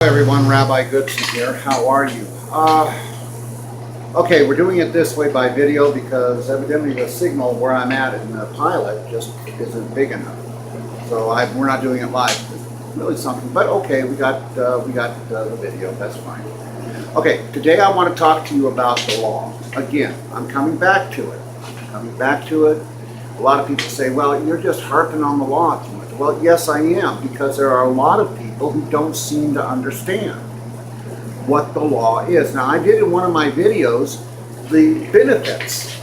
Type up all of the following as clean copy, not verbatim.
Hi everyone, Rabbi Goodson here. How are you? Okay, we're doing it this way by video because evidently the signal where I'm at in the pilot just isn't big enough. So we're not doing it live. It's really something, but okay, we got the video. That's fine. Okay, today I want to talk to you about the law. Again, I'm coming back to it. A lot of people say, well, you're just harping on the law too much. Well, yes, I am, because there are a lot of people who don't seem to understand what the law is. Now, I did in one of my videos the benefits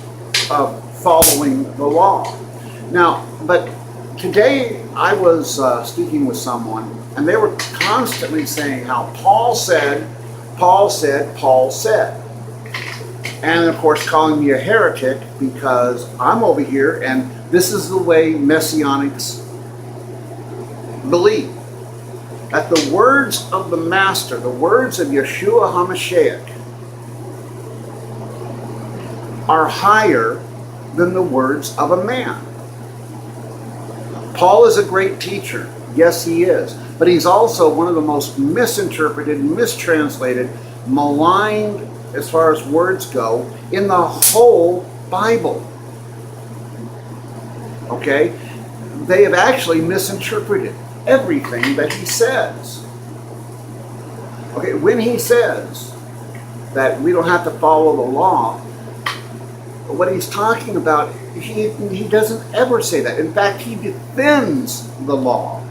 of following the law. Now, but today I was speaking with someone, and they were constantly saying how Paul said, and of course calling me a heretic because I'm over here and this is the way Messianics believe. That the words of the Master, the words of Yeshua HaMashiach, are higher than the words of a man. Paul is a great teacher. Yes, he is. But he's also one of the most misinterpreted, mistranslated, maligned, as far as words go, in the whole Bible. Okay? They have actually misinterpreted everything that he says. Okay, when he says that we don't have to follow the law, what he's talking about, he doesn't ever say that. In fact, he defends the law.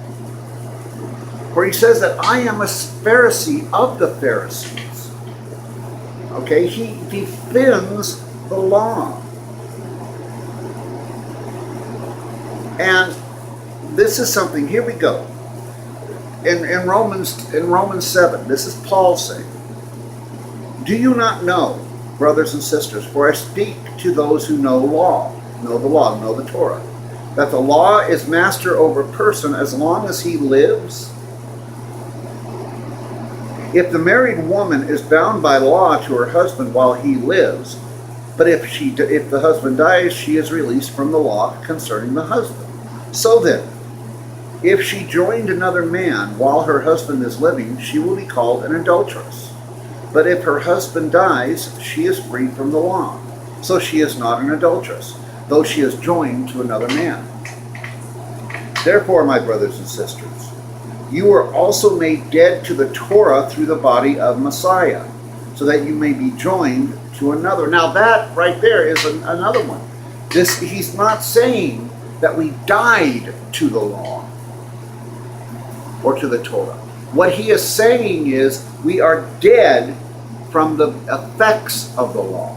For he says that I am a Pharisee of the Pharisees. Okay, he defends the law. And this is something, here we go. In Romans 7, this is Paul saying, do you not know, brothers and sisters, for I speak to those who know the law, know the Torah, that the law is master over a person as long as he lives? If the married woman is bound by law to her husband while he lives, but if the husband dies, she is released from the law concerning the husband. So then, if she joined another man while her husband is living, she will be called an adulteress. But if her husband dies, she is free from the law. So she is not an adulteress, though she is joined to another man. Therefore, my brothers and sisters, you were also made dead to the Torah through the body of Messiah, so that you may be joined to another. Now that right there is another one. He's not saying that we died to the law or to the Torah. What he is saying is we are dead from the effects of the law.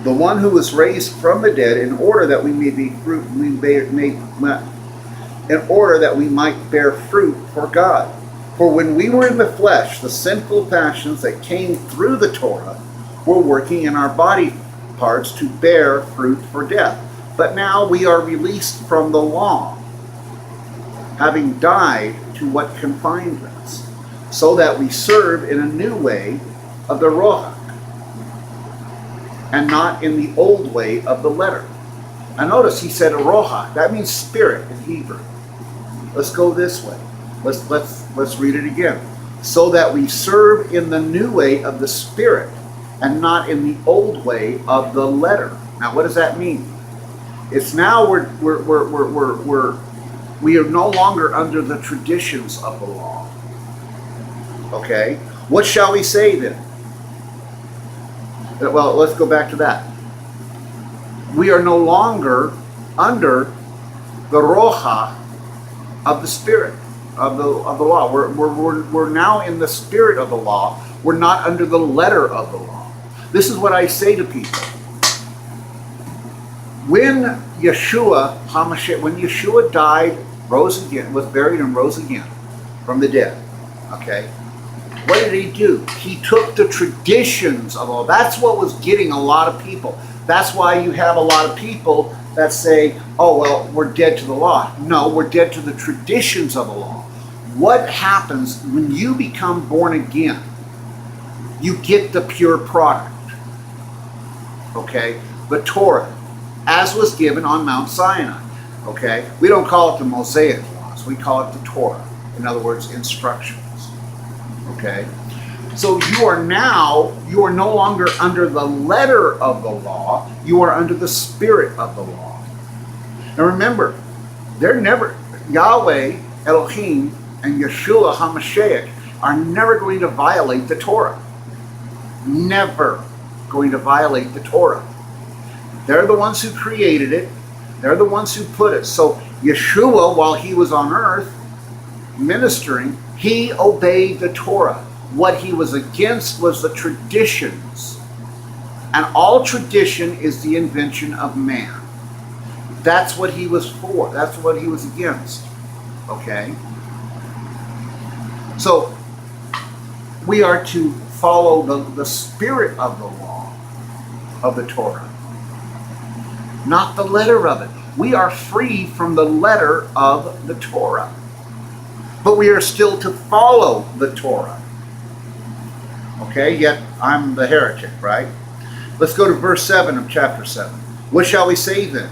The one who was raised from the dead in order that we might bear fruit for God. For when we were in the flesh, the sinful passions that came through the Torah were working in our body parts to bear fruit for death. But now we are released from the law, having died to what confined us, so that we serve in a new way of the Rohak, and not in the old way of the letter. Now notice he said a Rohak. That means spirit in Hebrew. Let's go this way. Let's read it again. So that we serve in the new way of the Spirit and not in the old way of the letter. Now, what does that mean? It's now we are no longer under the traditions of the law. Okay? What shall we say then? Well, let's go back to that. We are no longer under the Roha of the Spirit of the law. We're now in the spirit of the law. We're not under the letter of the law. This is what I say to people. When Yeshua HaMashiach, when Yeshua died, rose again, was buried and rose again from the dead, okay, what did he do? He took the traditions of the law. That's what was getting a lot of people. That's why you have a lot of people that say, oh, well, we're dead to the law. No, we're dead to the traditions of the law. What happens when you become born again? You get the pure product. Okay? The Torah, as was given on Mount Sinai. Okay? We don't call it the Mosaic laws. We call it the Torah. In other words, instructions. Okay? So you are no longer under the letter of the law, you are under the spirit of the law. Now remember, Yahweh, Elohim, and Yeshua HaMashiach are never going to violate the Torah. Never going to violate the Torah. They're the ones who created it. They're the ones who put it. So Yeshua, while he was on earth ministering, he obeyed the Torah. What he was against was the traditions. And all tradition is the invention of man. That's what he was for. That's what he was against. Okay? So we are to follow the spirit of the law of the Torah, not the letter of it. We are free from the letter of the Torah, but we are still to follow the Torah. Okay, yet I'm the heretic, right? Let's go to verse 7 of chapter 7. What shall we say then?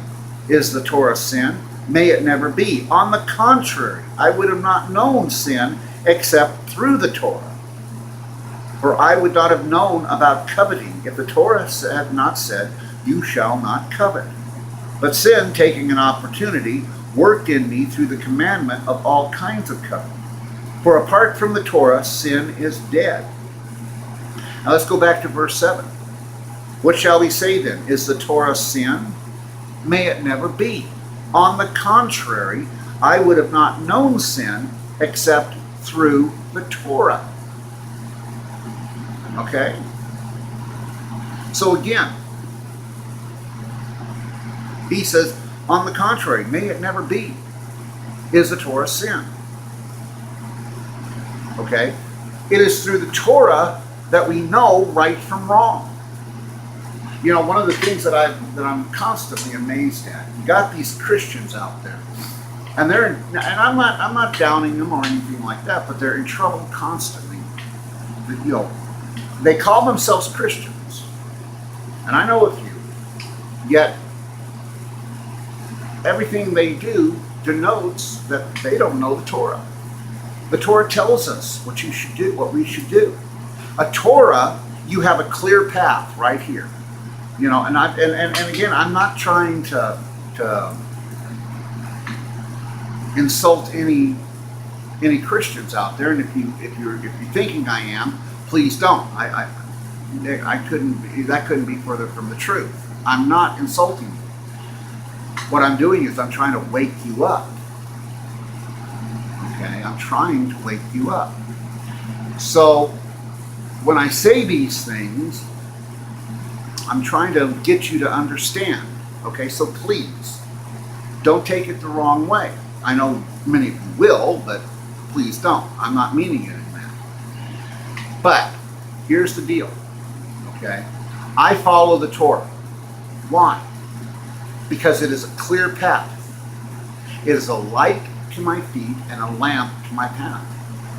Is the Torah sin? May it never be. On the contrary, I would have not known sin except through the Torah. For I would not have known about coveting if the Torah had not said, you shall not covet. But sin, taking an opportunity, worked in me through the commandment of all kinds of coveting. For apart from the Torah, sin is dead. Now let's go back to verse 7. What shall we say then? Is the Torah sin? May it never be. On the contrary, I would have not known sin except through the Torah. Okay? So again, he says, on the contrary, may it never be. Is the Torah sin? Okay? It is through the Torah that we know right from wrong. You know, one of the things that I'm constantly amazed at, you got these Christians out there, and I'm not downing them or anything like that, but they're in trouble constantly. You know, they call themselves Christians, and I know a few, yet everything they do denotes that they don't know the Torah. The Torah tells us what you should do, what we should do. A Torah, you have a clear path right here. You know, and again, I'm not trying to insult any Christians out there. And if you're thinking I am, please don't. I couldn't. That couldn't be further from the truth. I'm not insulting you. What I'm doing is I'm trying to wake you up. Okay, I'm trying to wake you up. So when I say these things, I'm trying to get you to understand. Okay, so please, don't take it the wrong way. I know many of you will, but please don't. I'm not meaning it in that. But here's the deal. Okay, I follow the Torah. Why? Because it is a clear path. It is a light to my feet and a lamp to my path.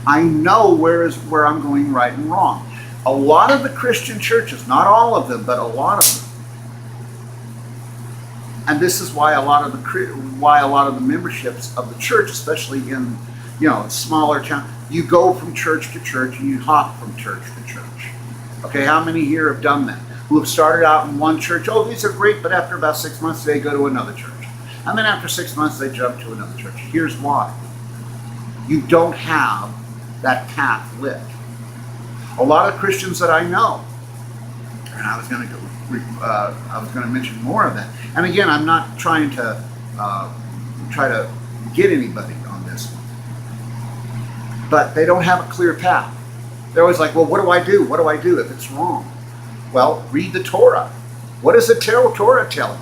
I know where I'm going right and wrong. A lot of the Christian churches, not all of them, but a lot of them, and this is why a lot of the memberships of the church, especially in smaller towns, you go from church to church and you hop from church to church. Okay, how many here have done that? Who have started out in one church? Oh, these are great, but after about 6 months they go to another church, and then after 6 months they jump to another church. Here's why: you don't have that path lit. A lot of Christians that I know, and I was going to mention more of that. And again, I'm not trying to try to get anybody on this one, but they don't have a clear path. They're always like, well, what do I do? What do I do if it's wrong? Well, read the Torah. What does the Torah tell you?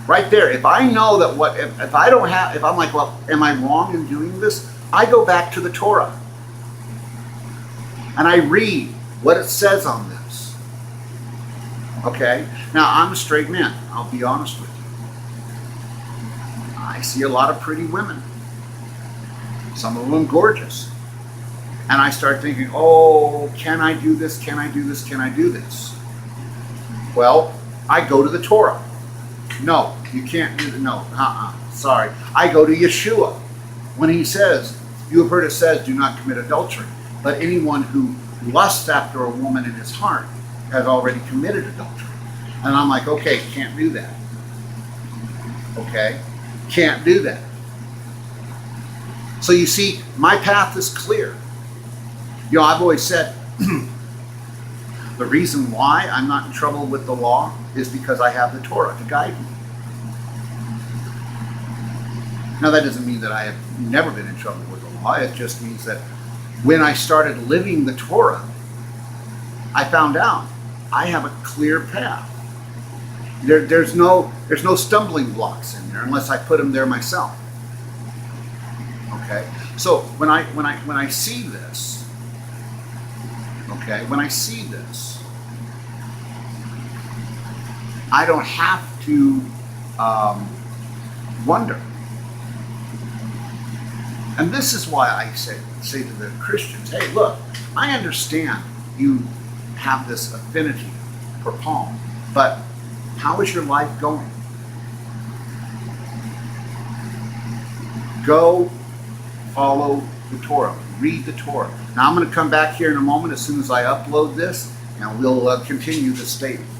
Right there. If I know that if I'm like, well, am I wrong in doing this? I go back to the Torah. And I read what it says on this. Okay? Now, I'm a straight man. I'll be honest with you. I see a lot of pretty women. Some of them gorgeous. And I start thinking, oh, can I do this? Can I do this? Can I do this? Well, I go to the Torah. No, you can't do it. No, sorry. I go to Yeshua. When he says, You have heard it said, do not commit adultery. But anyone who lusts after a woman in his heart has already committed adultery. And I'm like, okay, can't do that. Okay? Can't do that. So you see, my path is clear. You know, I've always said, the reason why I'm not in trouble with the law is because I have the Torah to guide me. Now, that doesn't mean that I have never been in trouble with the law. It just means that when I started living the Torah, I found out I have a clear path. There's no stumbling blocks in there unless I put them there myself. Okay, so when I see this, okay, when I see this, I don't have to wonder. And this is why I say to the Christians, hey, look, I understand you have this affinity for Paul, but how is your life going? Go follow the Torah. Read the Torah. Now I'm going to come back here in a moment as soon as I upload this, and we'll continue the statement.